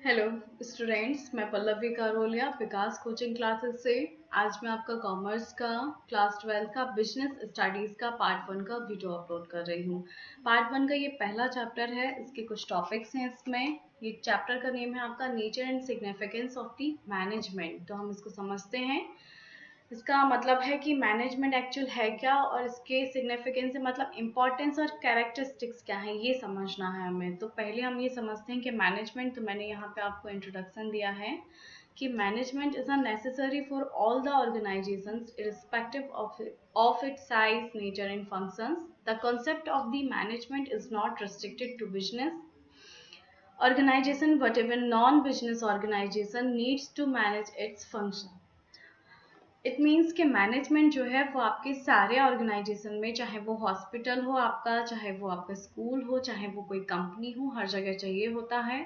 Hello students, मैं पल्लवी कारोलिया विकास coaching classes से। आज मैं आपका कॉमर्स का क्लास 12 का बिजनेस स्टडीज़ का पार्ट 1 का वीडियो अपलोड कर रही हूँ। पार्ट 1 का ये पहला चैप्टर है, इसके कुछ टॉपिक्स हैं इसमें। ये चैप्टर का नेम है आपका nature and significance of the management. तो हम इसको समझते हैं। इसका मतलब है कि मैनेजमेंट एक्चुअल है क्या और इसके सिग्निफिकेंस से मतलब इम्पोर्टेंस और कैरेक्टरिस्टिक्स क्या है, ये समझना है हमें। तो पहले हम ये समझते हैं कि मैनेजमेंट, तो मैंने यहाँ पे आपको इंट्रोडक्शन दिया है कि management is a necessary for all the organisations irrespective of its size, nature and functions. The concept of the management is not restricted to business organization, but even non-business organization needs to manage its function. It means कि management जो है वो आपके सारे organisation में, चाहे वो hospital हो आपका, चाहे वो आपका स्कूल हो, चाहे वो कोई कंपनी हो, हर जगह चाहिए होता है।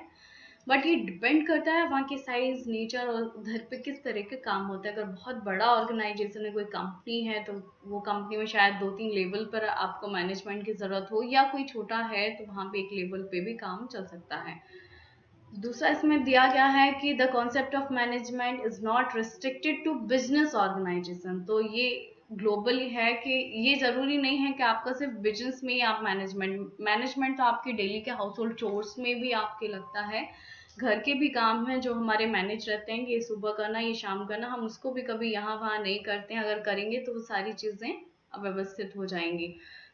बट ये डिपेंड करता है वहाँ की साइज, नेचर और उधर पे किस तरह के काम होते हैं। अगर बहुत बड़ा ऑर्गेनाइजेशन है, कोई कंपनी है, तो वो कंपनी में शायद 2-3 लेवल पर आपको मैनेजमेंट की ज़रूरत हो, या कोई छोटा है तो वहाँ पे एक लेवल पे भी काम चल सकता है। दूसरा इसमें दिया गया है कि the concept of management is not restricted to business organization. तो ये ग्लोबली है कि ये ज़रूरी नहीं है कि आपका सिर्फ बिजनेस में ही आप मैनेजमेंट तो आपके डेली के हाउस होल्ड चोर्स में भी आपके लगता है। घर के भी काम हैं जो हमारे मैनेज रहते हैं कि ये सुबह करना, ये शाम करना, हम उसको भी कभी यहाँ वहाँ नहीं करते हैं। अगर करेंगे तो वो सारी चीज़ें अव्यवस्थित हो जाएंगी।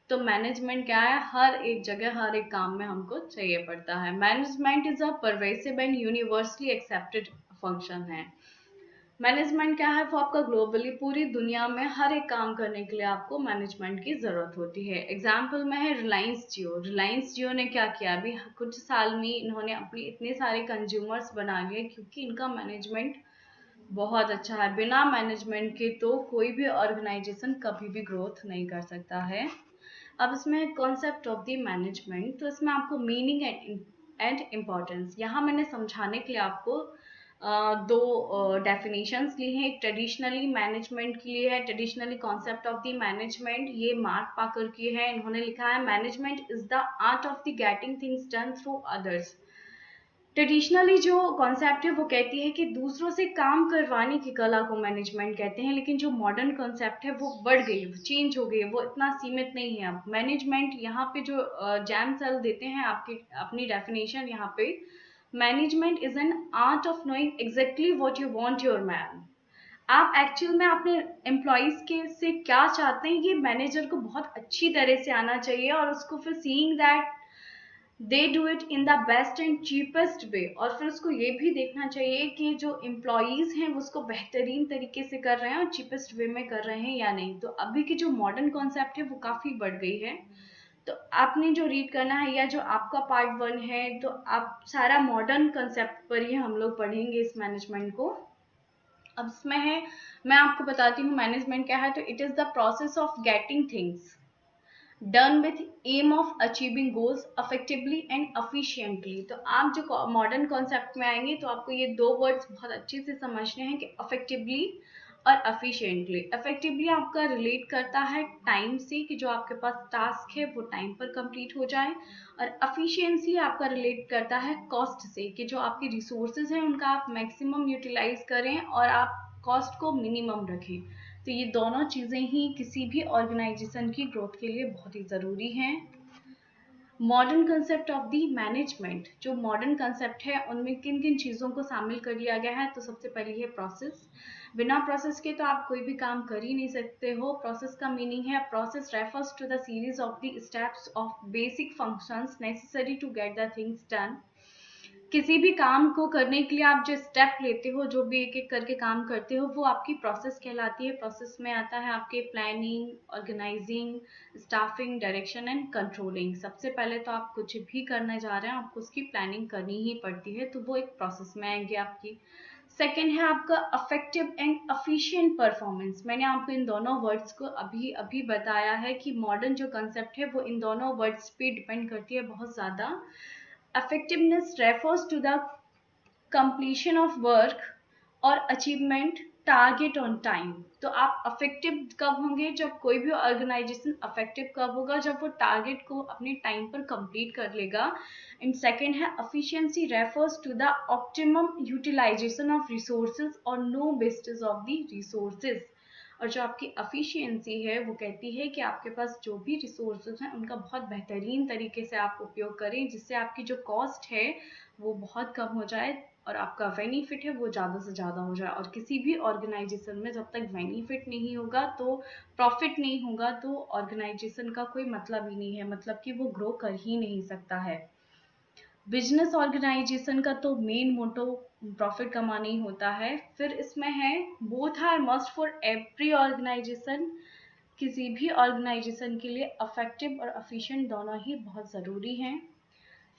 तो मैनेजमेंट क्या है, हर एक जगह हर एक काम में हमको चाहिए पड़ता है। Management is a pervasive and universally accepted function है। मैनेजमेंट क्या है, वो आपका ग्लोबली पूरी दुनिया में हर एक काम करने के लिए आपको मैनेजमेंट की ज़रूरत होती है। एग्जाम्पल में है रिलायंस जियो। रिलायंस जियो ने क्या किया, अभी कुछ साल में इन्होंने अपनी इतने सारे कंज्यूमर्स बना लिए क्योंकि इनका मैनेजमेंट बहुत अच्छा है। बिना मैनेजमेंट के तो कोई भी ऑर्गेनाइजेशन कभी भी ग्रोथ नहीं कर सकता है। अब इसमें कॉन्सेप्ट ऑफ द मैनेजमेंट, तो इसमें आपको मीनिंग एंड इम्पोर्टेंस, यहाँ मैंने समझाने के लिए आपको दो डेफिनेशंस ली हैं। एक ट्रेडिशनली मैनेजमेंट के लिए है, traditionally concept of the management, ये मार्क पाकर की है। इन्होंने लिखा है management is the art of the getting things done through others. Traditionally जो कॉन्सेप्ट है वो कहती है कि दूसरों से काम करवाने की कला को मैनेजमेंट कहते हैं, लेकिन जो मॉडर्न कॉन्सेप्ट है वो बढ़ गई है, चेंज हो गई है, वो इतना सीमित नहीं है। अब मैनेजमेंट यहाँ पे जो जैम सेल देते हैं आपकी अपनी डेफिनेशन यहाँ पे, management is an art of knowing exactly what you want your man. आप एक्चुअल में अपने एम्प्लॉयज के से क्या चाहते हैं, ये मैनेजर को बहुत अच्छी तरह से आना चाहिए, और उसको फिर seeing that they do it in the best and cheapest way, और फिर उसको ये भी देखना चाहिए कि जो एम्प्लॉयज हैं वो उसको बेहतरीन तरीके से कर रहे हैं और चीपेस्ट वे में कर रहे हैं या नहीं। तो अभी की जो मॉडर्न कॉन्सेप्ट है वो काफ़ी बढ़ गई है। तो आपने जो रीड करना है या जो आपका पार्ट 1 है, तो आप सारा मॉडर्न कंसेप्ट पर ही हम लोग पढ़ेंगे इस मैनेजमेंट को। अब इसमें है, मैं आपको बताती हूँ मैनेजमेंट क्या है। तो it is the process of getting things done with aim of achieving goals effectively and efficiently. तो आप जो मॉडर्न कॉन्सेप्ट में आएंगे तो आपको ये दो वर्ड्स बहुत अच्छे से समझने हैं कि अफेक्टिवली और अफिशिएंटली। अफेक्टिवली आपका रिलेट करता है टाइम से, कि जो आपके पास टास्क है वो टाइम पर कंप्लीट हो जाए, और अफिशिएंसी आपका रिलेट करता है कॉस्ट से, कि जो आपके रिसोर्सेज हैं उनका आप मैक्सिमम यूटिलाइज करें और आप कॉस्ट को मिनिमम रखें। तो ये दोनों चीज़ें ही किसी भी ऑर्गेनाइजेशन की ग्रोथ के लिए बहुत ही ज़रूरी हैं। Modern concept of the management, जो मॉडर्न कंसेप्ट है उनमें किन किन चीज़ों को शामिल कर लिया गया है। तो सबसे पहली है प्रोसेस। बिना प्रोसेस के तो आप कोई भी काम कर ही नहीं सकते हो। प्रोसेस का मीनिंग है, process refers to the series of the steps of basic functions necessary to get the things done. किसी भी काम को करने के लिए आप जो स्टेप लेते हो, जो भी एक एक करके काम करते हो, वो आपकी प्रोसेस कहलाती है। प्रोसेस में आता है आपके planning, organizing, staffing, direction and controlling. सबसे पहले तो आप कुछ भी करने जा रहे हैं आपको उसकी प्लानिंग करनी ही पड़ती है, तो वो एक प्रोसेस में आएंगे आपकी। सेकेंड है आपका अफेक्टिव एंड अफिशिएंट परफॉर्मेंस। मैंने आपको इन दोनों वर्ड्स को अभी अभी बताया है कि मॉडर्न जो कंसेप्ट है वो इन दोनों वर्ड्स पे डिपेंड करती है बहुत ज़्यादा। Effectiveness refers to the completion of work or achievement target on time. तो आप अफेक्टिव कब होंगे, जब कोई भी ऑर्गेनाइजेशन अफेक्टिव कब होगा, जब वो टारगेट को अपने टाइम पर कंप्लीट कर लेगा। एंड सेकंड है efficiency refers to the optimum utilization of resources और no wastage of the resources. और जो आपकी एफिशिएंसी है वो कहती है कि आपके पास जो भी रिसोर्सेज हैं उनका बहुत बेहतरीन तरीके से आप उपयोग करें, जिससे आपकी जो कॉस्ट है वो बहुत कम हो जाए और आपका बेनिफिट है वो ज़्यादा से ज़्यादा हो जाए। और किसी भी ऑर्गेनाइजेशन में जब तक बेनिफिट नहीं होगा, तो प्रॉफिट नहीं होगा, तो ऑर्गेनाइजेशन का कोई मतलब ही नहीं है, मतलब कि वो ग्रो कर ही नहीं सकता है। बिजनेस ऑर्गेनाइजेशन का तो मेन मोटो प्रॉफिट कमाना ही होता है। फिर इसमें है both are must for every organization. किसी भी ऑर्गेनाइजेशन के लिए अफेक्टिव और एफिशिएंट दोनों ही बहुत ज़रूरी हैं।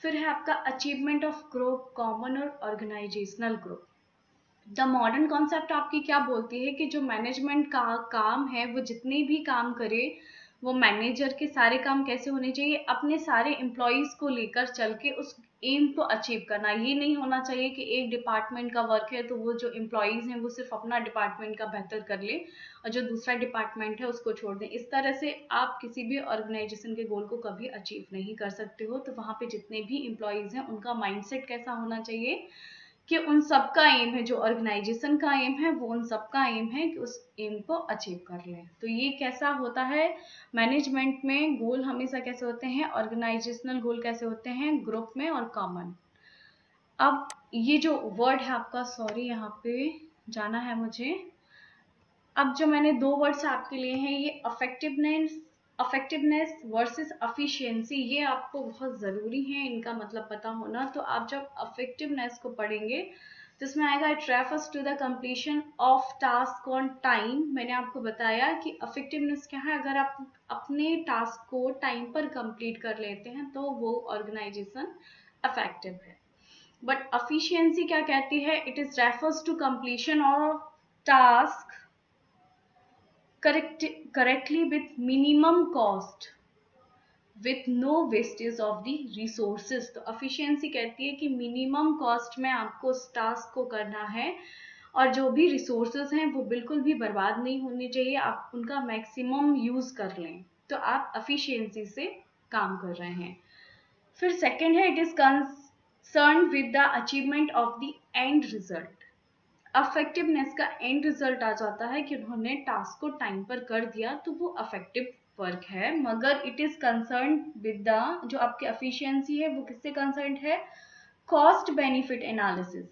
फिर है आपका अचीवमेंट ऑफ ग्रोथ, कॉमन और organizational growth. The modern concept आपकी क्या बोलती है कि जो मैनेजमेंट का काम है वो जितने भी काम करे, वो मैनेजर के सारे काम कैसे होने चाहिए, अपने सारे एम्प्लॉयज़ को लेकर चल के उस एम को अचीव करना। ये नहीं होना चाहिए कि एक डिपार्टमेंट का वर्क है तो वो जो एम्प्लॉयज़ हैं वो सिर्फ अपना डिपार्टमेंट का बेहतर कर ले और जो दूसरा डिपार्टमेंट है उसको छोड़ दें। इस तरह से आप किसी भी ऑर्गेनाइजेशन के गोल को कभी अचीव नहीं कर सकते हो। तो वहाँ पे जितने भी एम्प्लॉयज़ हैं उनका माइंडसेट कैसा होना चाहिए कि उन सबका एम है, जो ऑर्गेनाइजेशन का एम है वो उन सबका एम है कि उस एम को अचीव कर लें। तो ये कैसा होता है, मैनेजमेंट में गोल हमेशा कैसे होते हैं, ऑर्गेनाइजेशनल गोल कैसे होते हैं, ग्रुप में और कॉमन। अब ये जो वर्ड है आपका, सॉरी यहाँ पे जाना है मुझे। अब जो मैंने दो वर्ड्स आपके लिए हैं, ये अफेक्टिवनेस वर्सेस एफिशिएंसी, ये आपको बहुत ज़रूरी है इनका मतलब पता होना। तो आप जब अफेक्टिवनेस को पढ़ेंगे तो इसमें आएगा it refers to the completion of task on time. मैंने आपको बताया कि अफेक्टिवनेस क्या है, अगर आप अपने टास्क को टाइम पर कंप्लीट कर लेते हैं तो वो ऑर्गेनाइजेशन अफेक्टिव है। बट एफिशिएंसी क्या कहती है, it is refers to completion of task correctly with minimum cost with no wastage of the resources। तो efficiency कहती है कि मिनिमम कॉस्ट में आपको उस टास्क को करना है और जो भी रिसोर्सेज हैं वो बिल्कुल भी बर्बाद नहीं होने चाहिए, आप उनका मैक्सिमम यूज कर लें। तो आप एफिशिएंसी से काम कर रहे हैं। फिर सेकंड है it is concern with the achievement of the end result. Effectiveness का एंड रिजल्ट आ जाता है कि उन्होंने टास्क को टाइम पर कर दिया तो वो अफेक्टिव वर्क है। मगर it is concern with the, जो आपकी एफिशिएंसी है वो किससे कंसर्न है, कॉस्ट बेनिफिट एनालिसिस।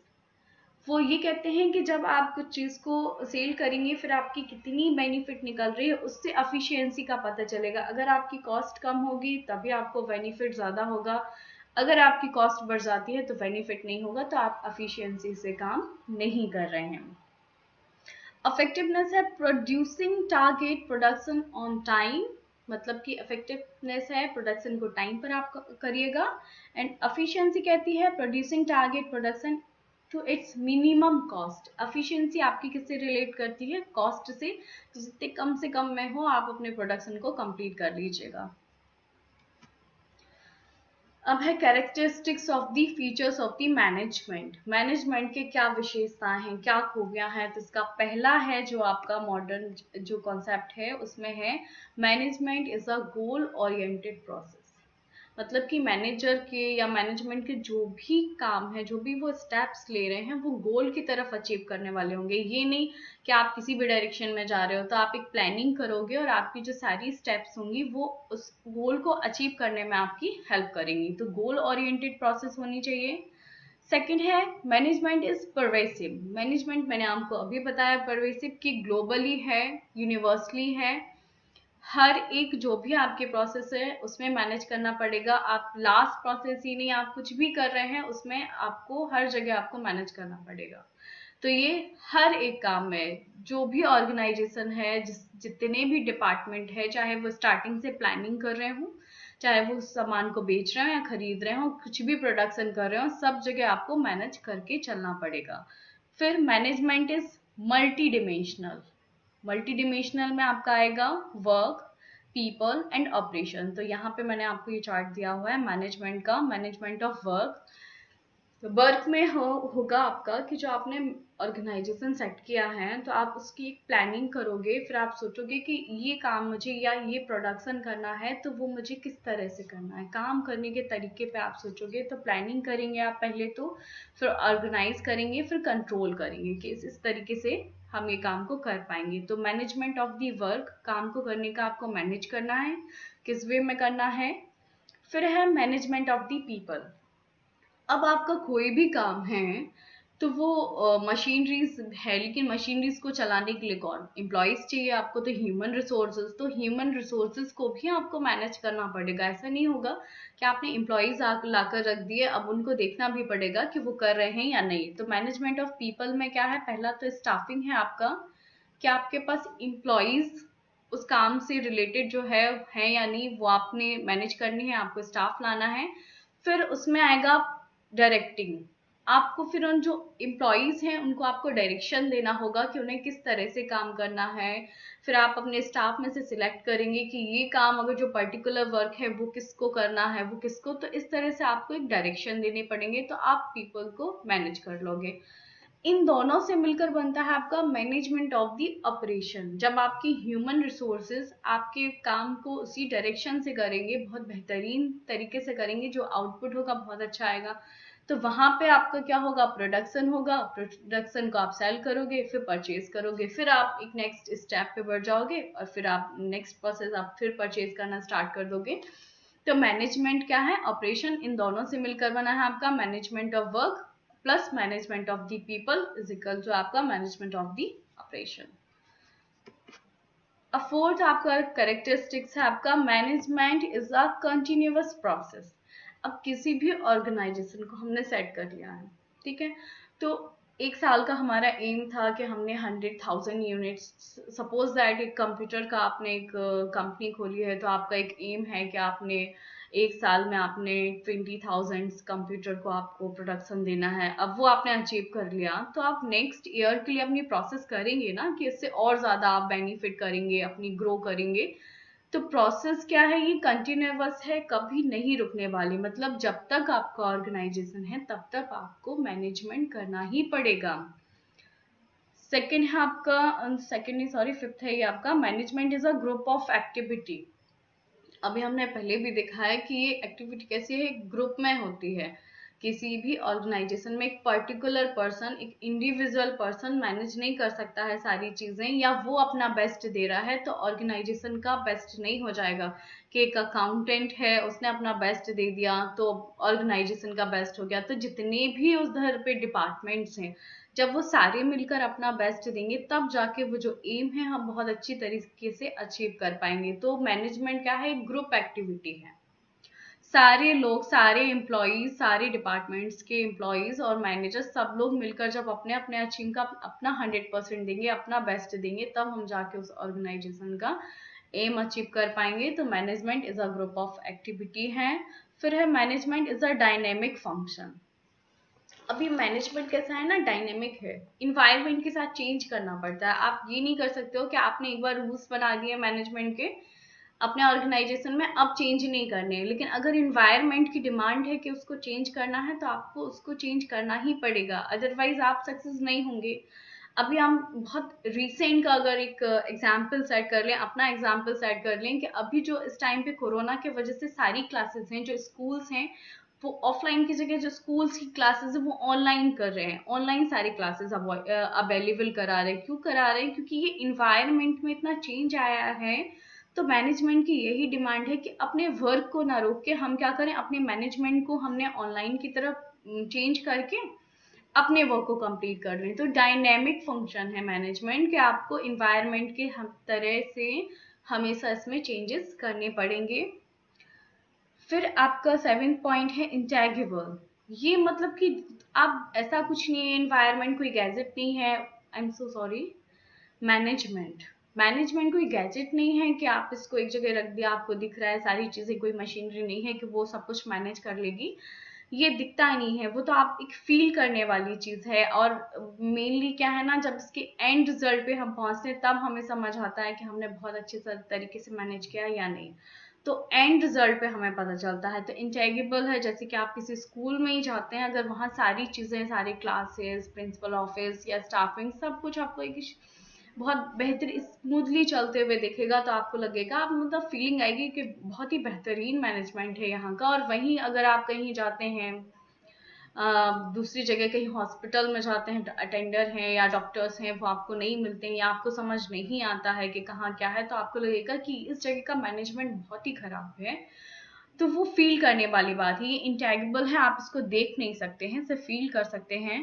वो ये कहते हैं कि जब आप कुछ चीज़ को सेल करेंगे फिर आपकी कितनी बेनिफिट निकल रही है, उससे एफिशिएंसी का पता चलेगा। अगर आपकी कॉस्ट कम होगी तभी आपको बेनिफिट ज़्यादा होगा, अगर आपकी कॉस्ट बढ़ जाती है तो बेनिफिट नहीं होगा, तो आप एफिशिएंसी से काम नहीं कर रहे हैं। इफेक्टिवनेस है producing target production on time, मतलब कि इफेक्टिवनेस है प्रोडक्शन को टाइम पर आप करिएगा। एंड एफिशिएंसी कहती है producing target production to its minimum cost. Efficiency आपकी किससे रिलेट करती है, कॉस्ट से। तो जितने कम से कम में हो आप अपने प्रोडक्शन को कंप्लीट कर लीजिएगा। अब है characteristics of the features of the management. Management के क्या विशेषताएं हैं, क्या खूबियां हैं। तो इसका पहला है जो आपका मॉडर्न जो कॉन्सेप्ट है उसमें है management is a goal oriented process. मतलब कि मैनेजर के या मैनेजमेंट के जो भी काम है, जो भी वो स्टेप्स ले रहे हैं वो गोल की तरफ अचीव करने वाले होंगे। ये नहीं कि आप किसी भी डायरेक्शन में जा रहे हो तो आप एक प्लानिंग करोगे और आपकी जो सारी स्टेप्स होंगी वो उस गोल को अचीव करने में आपकी हेल्प करेंगी। तो गोल ओरिएंटेड प्रोसेस होनी चाहिए। सेकंड है मैनेजमेंट इज परवेसिव। मैनेजमेंट मैंने आपको अभी बताया परवेसिव कि ग्लोबली है, यूनिवर्सली है। हर एक जो भी आपके प्रोसेस है उसमें मैनेज करना पड़ेगा। आप लास्ट प्रोसेस ही नहीं, आप कुछ भी कर रहे हैं उसमें आपको हर जगह आपको मैनेज करना पड़ेगा। तो ये हर एक काम में जो भी ऑर्गेनाइजेशन है, जितने भी डिपार्टमेंट है, चाहे वो स्टार्टिंग से प्लानिंग कर रहे हो, चाहे वो सामान को बेच रहे हो या खरीद रहे हो, कुछ भी प्रोडक्शन कर रहे हो, सब जगह आपको मैनेज करके चलना पड़ेगा। फिर management is multi dimensional. Multi dimensional में आपका आएगा वर्क, पीपल एंड ऑपरेशन। तो यहाँ पे मैंने आपको ये चार्ट दिया हुआ है मैनेजमेंट का, मैनेजमेंट ऑफ वर्क। वर्क में होगा आपका कि जो आपने ऑर्गेनाइजेशन सेट किया है तो आप उसकी एक प्लानिंग करोगे, फिर आप सोचोगे कि ये काम मुझे या ये प्रोडक्शन करना है तो वो मुझे किस तरह से करना है, काम करने के तरीके पे आप सोचोगे। तो प्लानिंग करेंगे आप पहले, तो फिर ऑर्गेनाइज करेंगे, फिर कंट्रोल करेंगे कि इस तरीके से हम ये काम को कर पाएंगे। तो मैनेजमेंट ऑफ दी वर्क, काम को करने का आपको मैनेज करना है, किस वे में करना है। फिर है मैनेजमेंट ऑफ दी पीपल। अब आपका कोई भी काम है तो वो मशीनरीज है, लेकिन मशीनरीज को चलाने के लिए कौन, एम्प्लॉयज चाहिए आपको, तो ह्यूमन रिसोर्सेज। तो ह्यूमन रिसोर्सेज को भी आपको मैनेज करना पड़ेगा। ऐसा नहीं होगा कि आपने एम्प्लॉयज लाकर रख दिए, अब उनको देखना भी पड़ेगा कि वो कर रहे हैं या नहीं। तो मैनेजमेंट ऑफ पीपल में क्या है, पहला तो स्टाफिंग है आपका, कि आपके पास एम्प्लॉयज उस काम से रिलेटेड जो है या नहीं, वो आपने मैनेज करनी है, आपको स्टाफ लाना है। फिर उसमें आएगा डायरेक्टिंग। आपको फिर उन जो एम्प्लॉयज हैं उनको आपको डायरेक्शन देना होगा कि उन्हें किस तरह से काम करना है। फिर आप अपने स्टाफ में से सिलेक्ट करेंगे कि ये काम, अगर जो पर्टिकुलर वर्क है वो किसको करना है, वो किसको, तो इस तरह से आपको एक डायरेक्शन देने पड़ेंगे, तो आप पीपल को मैनेज कर लोगे। इन दोनों से मिलकर बनता है आपका मैनेजमेंट ऑफ द ऑपरेशन। जब आपकी ह्यूमन रिसोर्सेज आपके काम को उसी डायरेक्शन से करेंगे, बहुत बेहतरीन तरीके से करेंगे, जो आउटपुट होगा बहुत अच्छा आएगा, तो वहां पे आपका क्या होगा, प्रोडक्शन होगा। प्रोडक्शन को आप सेल करोगे, फिर परचेज करोगे, फिर आप एक नेक्स्ट स्टेप पे बढ़ जाओगे और फिर आप नेक्स्ट प्रोसेस आप फिर परचेज करना स्टार्ट कर दोगे। तो मैनेजमेंट क्या है, ऑपरेशन, इन दोनों से मिलकर बना है आपका management of work plus management of the people is equal to आपका मैनेजमेंट ऑफ द ऑपरेशन। अब फोर्थ आपका करेक्टरिस्टिक्स है आपका, management is a continuous process. अब किसी भी ऑर्गेनाइजेशन को हमने सेट कर लिया है, ठीक है, तो एक साल का हमारा एम था कि हमने 100,000 यूनिट्स, सपोज दैट एक कंप्यूटर का आपने एक कंपनी खोली है, तो आपका एक एम है कि आपने एक साल में आपने 20,000 कंप्यूटर को आपको प्रोडक्शन देना है। अब वो आपने अचीव कर लिया, तो आप नेक्स्ट ईयर के लिए अपनी प्रोसेस करेंगे ना कि इससे और ज्यादा आप बेनिफिट करेंगे, अपनी ग्रो करेंगे। तो प्रोसेस क्या है, ये कंटिन्यूअस है, कभी नहीं रुकने वाली। मतलब जब तक आपका ऑर्गेनाइजेशन है तब तक आपको मैनेजमेंट करना ही पड़ेगा। सेकेंड है आपका, सेकेंड नहीं सॉरी, फिफ्थ है ये आपका, management is a group of activity. अभी हमने पहले भी देखा है कि ये एक्टिविटी कैसी है, ग्रुप में होती है। किसी भी ऑर्गेनाइजेशन में एक पर्टिकुलर पर्सन, एक इंडिविजुअल पर्सन मैनेज नहीं कर सकता है सारी चीजें, या वो अपना बेस्ट दे रहा है तो ऑर्गेनाइजेशन का बेस्ट नहीं हो जाएगा। कि एक अकाउंटेंट है, उसने अपना बेस्ट दे दिया तो ऑर्गेनाइजेशन का बेस्ट हो गया। तो जितने भी उधर पे डिपार्टमेंट्स हैं, जब वो सारे मिलकर अपना बेस्ट देंगे तब जाके वो जो एम है हम बहुत अच्छी तरीके से अचीव कर पाएंगे। तो मैनेजमेंट क्या है, ग्रुप एक्टिविटी है। सारे लोग, सारे एम्प्लॉयज, सारे डिपार्टमेंट्स के एम्प्लॉयज और मैनेजर सब लोग मिलकर जब अपने अपने अचीव का अपना 100% देंगे, अपना बेस्ट देंगे, तब हम जाके उस ऑर्गेनाइजेशन का एम अचीव कर पाएंगे। तो management is a group of activity है। फिर है management is a dynamic function. अभी मैनेजमेंट कैसा है ना, डायनेमिक है, इन्वायरमेंट के साथ चेंज करना पड़ता है। आप ये नहीं कर सकते हो कि आपने एक बार रूल्स बना दिए मैनेजमेंट के अपने ऑर्गेनाइजेशन में, अब चेंज नहीं करने हैं। लेकिन अगर इन्वायरमेंट की डिमांड है कि उसको चेंज करना है तो आपको उसको चेंज करना ही पड़ेगा, अदरवाइज आप सक्सेस नहीं होंगे। अभी हम बहुत रिसेंट का अगर एक एग्जाम्पल सेट कर लें, अपना एग्जाम्पल सेट कर लें, कि अभी जो इस टाइम पे कोरोना की वजह से सारी क्लासेस हैं, जो स्कूल्स हैं वो ऑफलाइन की जगह जो स्कूल्स की क्लासेस है वो ऑनलाइन कर रहे हैं। ऑनलाइन सारी क्लासेस अवेलेबल करा रहे हैं। क्यों करा रहे हैं, क्योंकि ये इन्वायरमेंट में इतना चेंज आया है। तो मैनेजमेंट की यही डिमांड है कि अपने वर्क को ना रोक के हम क्या करें, अपने मैनेजमेंट को हमने ऑनलाइन की तरफ चेंज करके अपने वर्क को कंप्लीट कर लें। तो डायनेमिक फंक्शन है मैनेजमेंट, कि आपको इन्वायरमेंट के हम तरह से हमेशा इसमें चेंजेस करने पड़ेंगे। फिर आपका सेवेंथ पॉइंट है इंटेग्रेबल। ये मतलब कि आप, ऐसा कुछ नहीं है, एनवायरनमेंट कोई गैजेट नहीं है, I am so sorry, management, management कोई गैजेट नहीं है कि आप इसको एक जगह रख दिया, आपको दिख रहा है सारी चीजें, कोई मशीनरी नहीं है कि वो सब कुछ मैनेज कर लेगी। ये दिखता नहीं है, वो तो आप एक फील करने वाली चीज है। और मेनली क्या है ना, जब इसके एंड रिजल्ट पे हम पहुंचते हैं तब हमें समझ आता है कि हमने बहुत अच्छे तरीके से मैनेज किया या नहीं। तो एंड रिजल्ट पे हमें पता चलता है। तो इंटेग्रेबल है जैसे कि आप किसी स्कूल में ही जाते हैं, अगर वहाँ सारी चीज़ें, सारे क्लासेस, प्रिंसिपल ऑफिस या स्टाफिंग सब कुछ आपको एक बहुत बेहतर स्मूथली चलते हुए दिखेगा, तो आपको लगेगा, आप मतलब फीलिंग आएगी कि बहुत ही बेहतरीन मैनेजमेंट है यहाँ का। और वहीं अगर आप कहीं जाते हैं दूसरी जगह, कहीं हॉस्पिटल में जाते हैं, अटेंडर हैं या डॉक्टर्स हैं, वो आपको नहीं मिलते हैं या आपको समझ नहीं आता है कि कहाँ क्या है, तो आपको लगेगा कि इस जगह का मैनेजमेंट बहुत ही खराब है। तो वो फील करने वाली बात है। ये इंटेग्रेबल है, आप इसको देख नहीं सकते हैं, सिर्फ फील कर सकते हैं।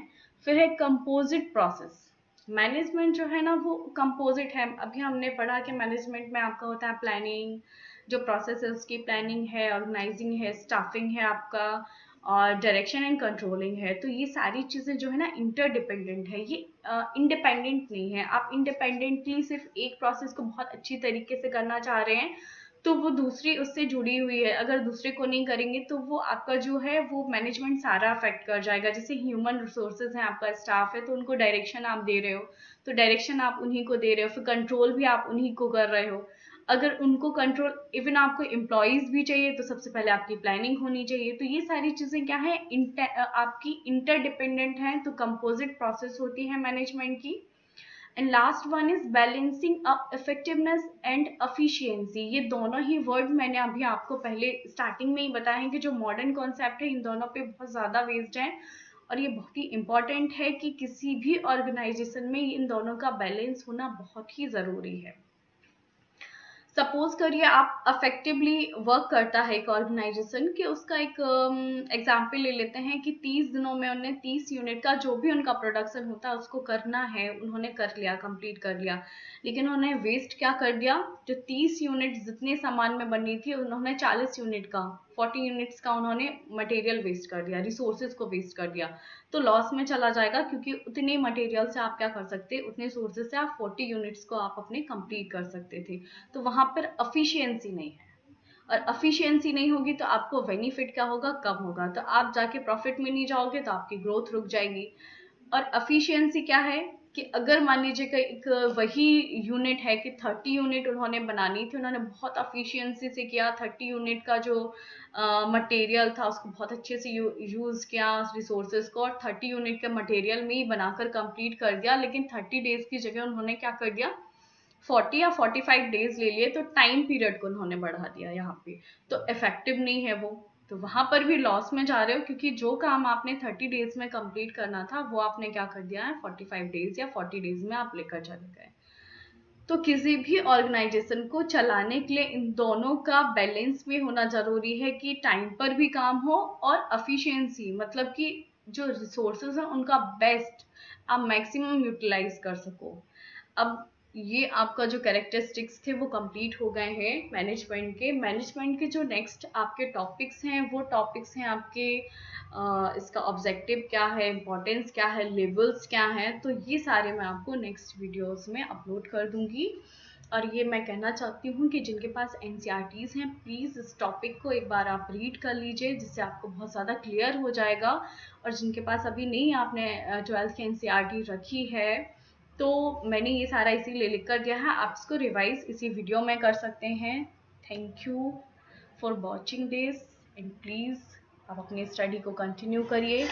फिर है कंपोजिट प्रोसेस। मैनेजमेंट जो है ना वो कंपोजिट है। अभी हमने पढ़ा कि मैनेजमेंट में आपका होता है प्लानिंग, जो प्रोसेस है उसकी प्लानिंग है, ऑर्गेनाइजिंग है, स्टाफिंग है आपका, और डायरेक्शन एंड कंट्रोलिंग है। तो ये सारी चीज़ें जो है ना इंटरडिपेंडेंट है, ये इंडिपेंडेंट नहीं है। आप इंडिपेंडेंटली सिर्फ एक प्रोसेस को बहुत अच्छी तरीके से करना चाह रहे हैं तो वो दूसरी उससे जुड़ी हुई है, अगर दूसरे को नहीं करेंगे तो वो आपका जो है वो मैनेजमेंट सारा अफेक्ट कर जाएगा। जैसे ह्यूमन रिसोर्सेज हैं, आपका स्टाफ है, तो उनको डायरेक्शन आप दे रहे हो, तो डायरेक्शन आप उन्हीं को दे रहे हो, फिर कंट्रोल भी आप उन्हीं को कर रहे हो। अगर उनको कंट्रोल, इवन आपको एम्प्लॉयज भी चाहिए तो सबसे पहले आपकी प्लानिंग होनी चाहिए। तो ये सारी चीजें क्या है, आपकी इंटरडिपेंडेंट हैं, तो कंपोजिट प्रोसेस होती है मैनेजमेंट की। And last one is balancing up effectiveness and efficiency. ये दोनों ही वर्ड मैंने अभी आपको पहले स्टार्टिंग में ही बताया है कि जो मॉडर्न कॉन्सेप्ट है इन दोनों पे बहुत ज़्यादा बेस्ड है, और ये बहुत ही इंपॉर्टेंट है कि किसी भी ऑर्गेनाइजेशन में इन दोनों का बैलेंस होना बहुत ही ज़रूरी है। सपोज करिए आप अफेक्टिवली वर्क करता है एक ऑर्गेनाइजेशन, कि उसका एक एग्जाम्पल ले लेते हैं कि 30 दिनों में उन्हें 30 यूनिट का जो भी उनका प्रोडक्शन होता है उसको करना है, उन्होंने कर लिया, कंप्लीट कर लिया, लेकिन उन्होंने वेस्ट क्या कर दिया, जो 30 यूनिट जितने सामान में बनी थी उन्होंने 40 यूनिट का, 40 यूनिट्स का उन्होंने मटेरियल वेस्ट कर दिया, रिसोर्सेज को वेस्ट कर दिया, तो लॉस में चला जाएगा। क्योंकि उतने मटेरियल से आप क्या कर सकते, उतने सोर्सेज से आप 40 यूनिट्स को आप अपने कंप्लीट कर सकते थे। तो वहां पर एफिशिएंसी नहीं है, और एफिशिएंसी नहीं होगी तो आपको बेनिफिट क्या होगा, कम होगा, तो आप जाके प्रॉफिट में नहीं जाओगे, तो आपकी ग्रोथ रुक जाएगी। और एफिशिएंसी क्या है कि अगर मान लीजिए कि एक वही यूनिट है कि 30 यूनिट उन्होंने बनानी थी, उन्होंने बहुत एफिशिएंसी से किया, 30 यूनिट का जो मटेरियल था उसको बहुत अच्छे से यूज किया रिसोर्सेज को, और 30 यूनिट के मटेरियल में ही बनाकर कंप्लीट कर दिया, लेकिन 30 डेज की जगह उन्होंने क्या कर दिया, 40 या 45 डेज ले लिए, तो टाइम पीरियड को उन्होंने बढ़ा दिया यहाँ पे, तो इफेक्टिव नहीं है वो। तो वहां पर भी लॉस में जा रहे हो, क्योंकि जो काम आपने 30 डेज में कंप्लीट करना था वो आपने क्या कर दिया है, 45 डेज या 40 डेज में आप लेकर चले गए। तो किसी भी ऑर्गेनाइजेशन को चलाने के लिए इन दोनों का बैलेंस में होना जरूरी है, कि टाइम पर भी काम हो और एफिशिएंसी, मतलब कि जो रिसोर्सेज हैं उनका बेस्ट आप मैक्सिमम यूटिलाइज कर सको। अब ये आपका जो कैरेक्टरिस्टिक्स थे वो कंप्लीट हो गए हैं मैनेजमेंट के जो नेक्स्ट आपके टॉपिक्स हैं वो टॉपिक्स हैं आपके इसका ऑब्जेक्टिव क्या है, इंपॉर्टेंस क्या है, लेवल्स क्या हैं, तो ये सारे मैं आपको नेक्स्ट वीडियोस में अपलोड कर दूंगी। और ये मैं कहना चाहती हूँ कि जिनके पास एनसीईआरटीज हैं प्लीज़ इस टॉपिक को एक बार आप रीड कर लीजिए, जिससे आपको बहुत ज़्यादा क्लियर हो जाएगा। और जिनके पास अभी नहीं आपने 12th की एनसीईआरटी रखी है, तो मैंने ये सारा इसीलिए लिख कर दिया है, आप इसको रिवाइज इसी वीडियो में कर सकते हैं। Thank you for watching this, and please आप अपनी स्टडी को कंटिन्यू करिए।